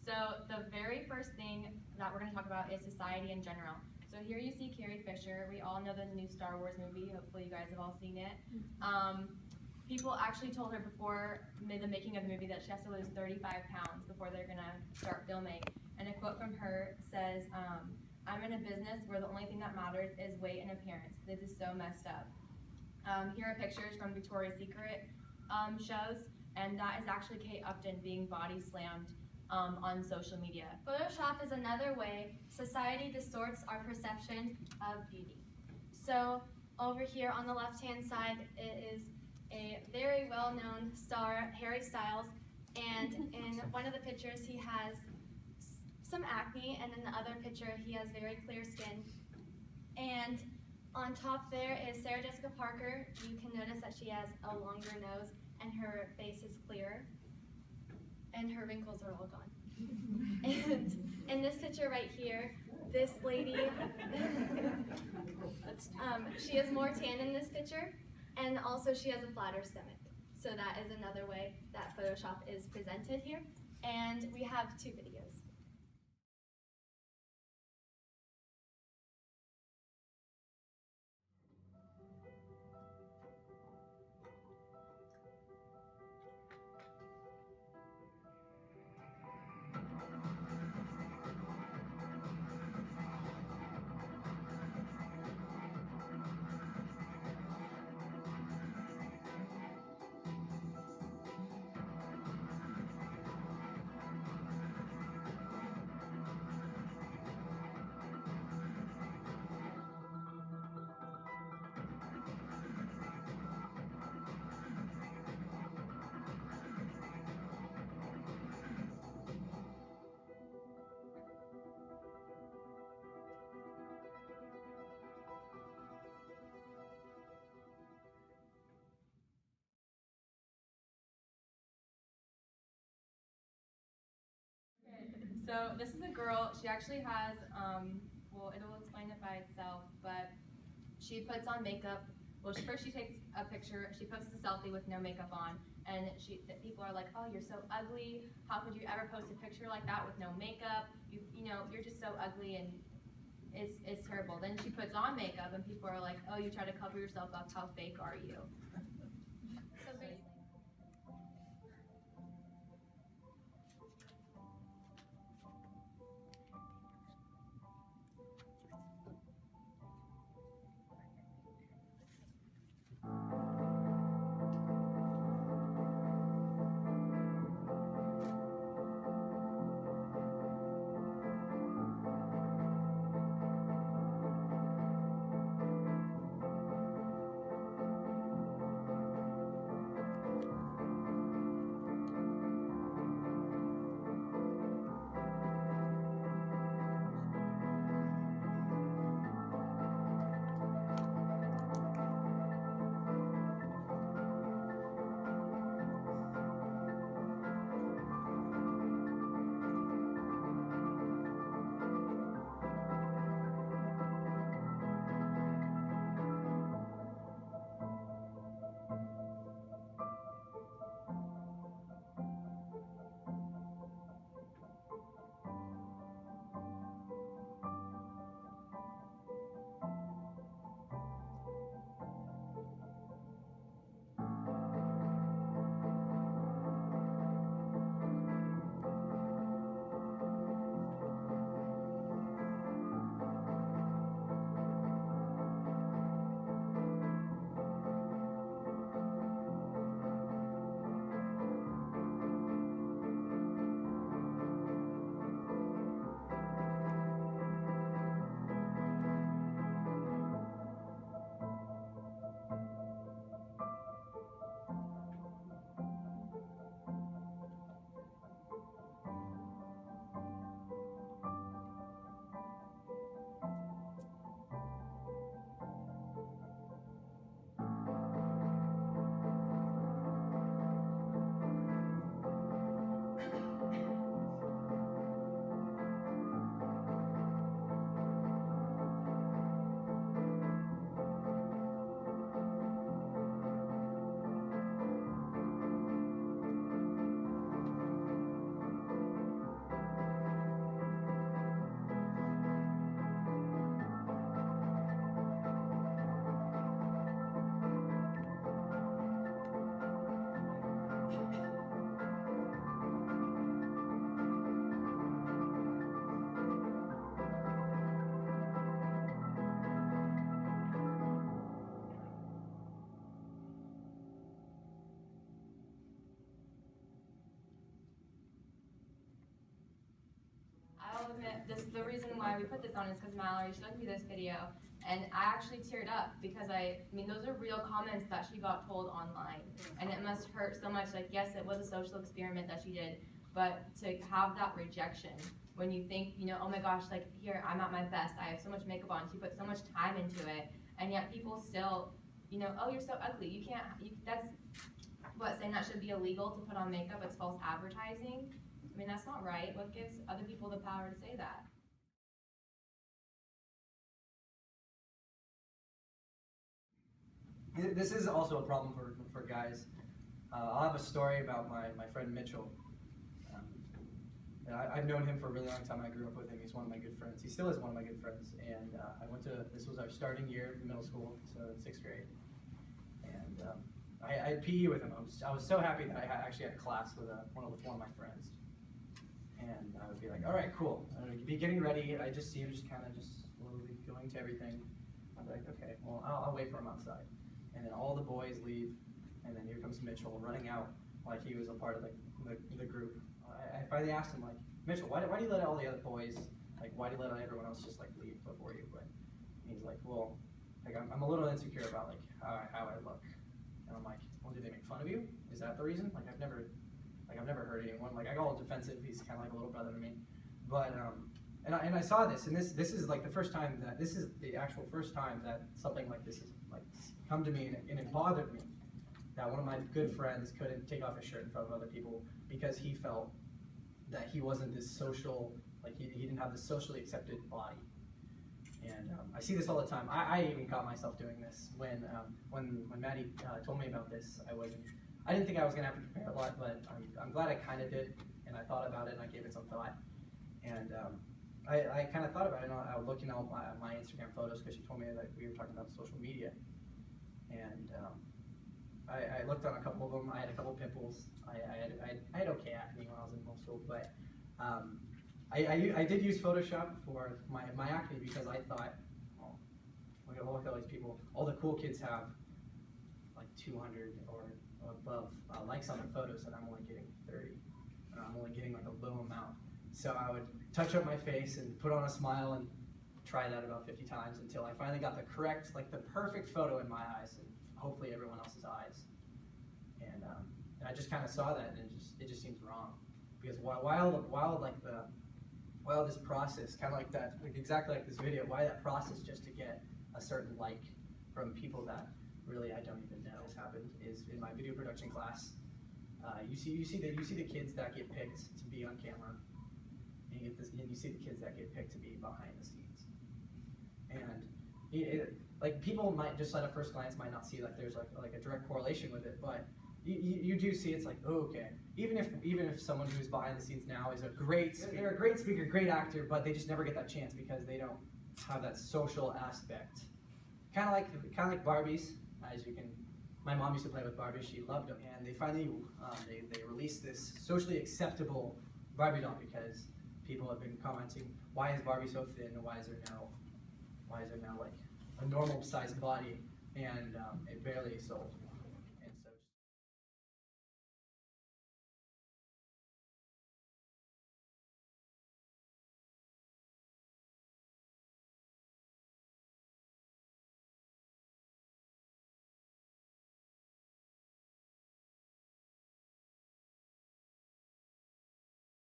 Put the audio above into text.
So the very first thing that we're going to talk about is society in general. So here you see Carrie Fisher. We all know the new Star Wars movie. Hopefully you guys have all seen it. People actually told her before the making of the movie that she has to lose 35 pounds before they're going to start filming. And a quote from her says, "I'm in a business where the only thing that matters is weight and appearance. This is so messed up." Here are pictures from Victoria's Secret shows, and that is actually Kate Upton being body slammed on social media. Photoshop is another way society distorts our perception of beauty. So over here on the left-hand side, it is a very well-known star, Harry Styles, and in one of the pictures he has some acne, and in the other picture he has very clear skin. And on top there is Sarah Jessica Parker. You can notice that she has a longer nose and her face is clearer, and her wrinkles are all gone. And in this picture right here, this lady, she is more tan in this picture, and also she has a flatter stomach. So that is another way that Photoshop is presented here. And we have 2 videos. So this is a girl. She actually has, well, it'll explain it by itself, but she puts on makeup. Well, first she takes a picture. She posts a selfie with no makeup on, and people are like, "Oh, you're so ugly. How could you ever post a picture like that with no makeup? You know, you're just so ugly, and it's terrible." Then she puts on makeup, and people are like, "Oh, you try to cover yourself up. How fake are you?" So basically. the reason why we put this on is because Mallory showed me this video, and I actually teared up because I mean, those are real comments that she got told online, and it must hurt so much. Like, yes, it was a social experiment that she did, but to have that rejection when you think, you know, oh my gosh, like, here, I'm at my best, I have so much makeup on, she put so much time into it, and yet people still, you know, oh, you're so ugly, you can't, that's, what, saying that should be illegal to put on makeup, it's false advertising? I mean, that's not right. What gives other people the power to say that? This is also a problem for guys. I'll have a story about my friend Mitchell. I've known him for a really long time. I grew up with him. He's one of my good friends. He still is one of my good friends. And this was our starting year of middle school, so 6th grade. And I had PE with him. I was so happy that I actually had a class with one of my friends. And I would be like, all right, cool. I would be getting ready. I just see him just kind of just slowly going to everything. I'd be like, okay, well, I'll wait for him outside. And then all the boys leave, and then here comes Mitchell running out like he was a part of the group. I finally asked him, like, Mitchell, why do you let all the other boys, like, why do you let everyone else just, like, leave before you? But he's like, well, like, I'm a little insecure about, like, how I look. And I'm like, well, do they make fun of you? Is that the reason? Like, I've never hurt anyone. Like, I got all defensive. He's kind of like a little brother to me. But, and I saw this, and this is, like, this is the actual first time that something like this has, like, come to me, and it bothered me that one of my good friends couldn't take off his shirt in front of other people because he felt that he wasn't this social, like he didn't have this socially accepted body. And I see this all the time. I even caught myself doing this when Maddie told me about this. I didn't think I was gonna have to prepare a lot, but I'm glad I kind of did, and I thought about it and I gave it some thought. And I kind of thought about it, and I was looking at my Instagram photos because she told me that we were talking about social media. And I looked on a couple of them. I had a couple pimples. I had okay acne when I was in middle school, but I did use Photoshop for my acne because I thought, oh, look at all these people. All the cool kids have like 200 or above likes on their photos, and I'm only getting 30. I'm only getting like a low amount. So I would touch up my face and put on a smile and try that about 50 times until I finally got the correct, like the perfect photo in my eyes, and hopefully everyone else's eyes. And I just kind of saw that, and it just seems wrong, because while this process, kind of like that, like exactly like this video, why that process just to get a certain like from people that really I don't even know has happened is in my video production class. You see the kids that get picked to be on camera, and you see the kids that get picked to be behind the scenes. And like people might just at a first glance might not see like there's like a direct correlation with it, but you do see it's like, oh, okay. Even if someone who's behind the scenes now is they're a great speaker, great actor, but they just never get that chance because they don't have that social aspect. Kind of like Barbies, as you can. My mom used to play with Barbies. She loved them, and they finally they released this socially acceptable Barbie doll because people have been commenting, why is Barbie so thin? Why is there now like a normal sized body? And it barely sold.